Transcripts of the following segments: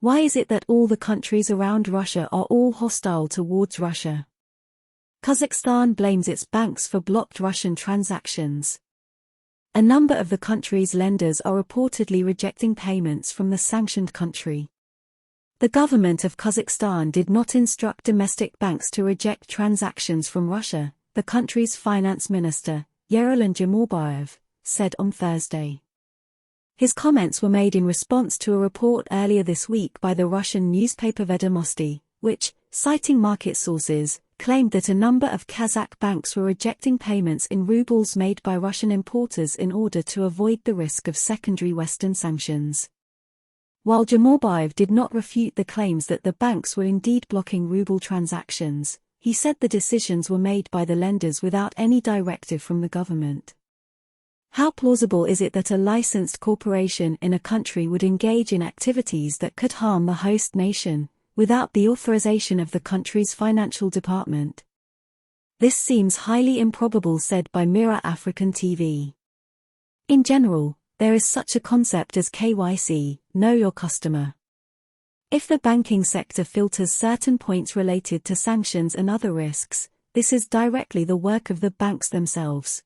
Why is it that all the countries around Russia are all hostile towards Russia? Kazakhstan blames its banks for blocked Russian transactions. A number of the country's lenders are reportedly rejecting payments from the sanctioned country. The government of Kazakhstan did not instruct domestic banks to reject transactions from Russia, the country's finance minister, Yerelan Jumorbayev, said on Thursday. His comments were made in response to a report earlier this week by the Russian newspaper Vedomosti, which, citing market sources, claimed that a number of Kazakh banks were rejecting payments in rubles made by Russian importers in order to avoid the risk of secondary Western sanctions. While Jumorbayev did not refute the claims that the banks were indeed blocking ruble transactions, he said the decisions were made by the lenders without any directive from the government. How plausible is it that a licensed corporation in a country would engage in activities that could harm the host nation, without the authorization of the country's financial department? This seems highly improbable, said by Mirror African TV. In general, there is such a concept as KYC, know your customer. If the banking sector filters certain points related to sanctions and other risks, this is directly the work of the banks themselves.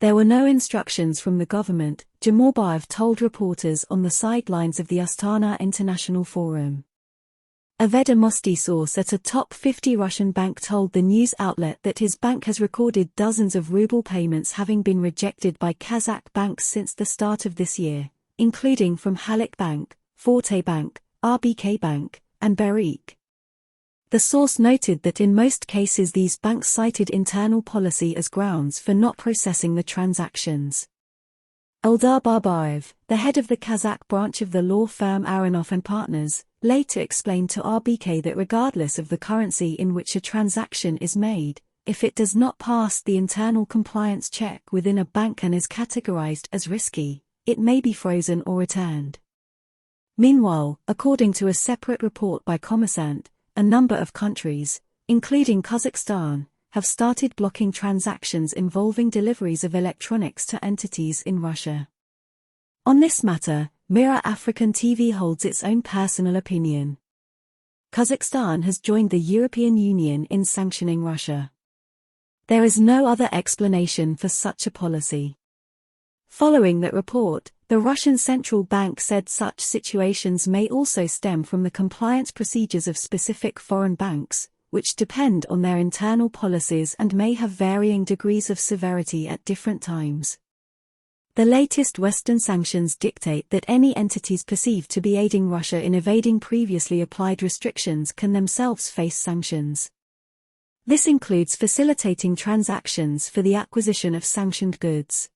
There were no instructions from the government, Jumorbayev told reporters on the sidelines of the Astana International Forum. A Vedomosti source at a top 50 Russian bank told the news outlet that his bank has recorded dozens of ruble payments having been rejected by Kazakh banks since the start of this year, including from Halyk Bank, Forte Bank, RBK Bank, and Berik. The source noted that in most cases these banks cited internal policy as grounds for not processing the transactions. Eldar Babayev, the head of the Kazakh branch of the law firm Aronov and Partners, later explained to RBK that regardless of the currency in which a transaction is made, if it does not pass the internal compliance check within a bank and is categorized as risky, it may be frozen or returned. Meanwhile, according to a separate report by Kommersant, a number of countries, including Kazakhstan, have started blocking transactions involving deliveries of electronics to entities in Russia. On this matter, Mirror African TV holds its own personal opinion. Kazakhstan has joined the European Union in sanctioning Russia. There is no other explanation for such a policy. Following that report, the Russian central bank said such situations may also stem from the compliance procedures of specific foreign banks, which depend on their internal policies and may have varying degrees of severity at different times. The latest Western sanctions dictate that any entities perceived to be aiding Russia in evading previously applied restrictions can themselves face sanctions. This includes facilitating transactions for the acquisition of sanctioned goods.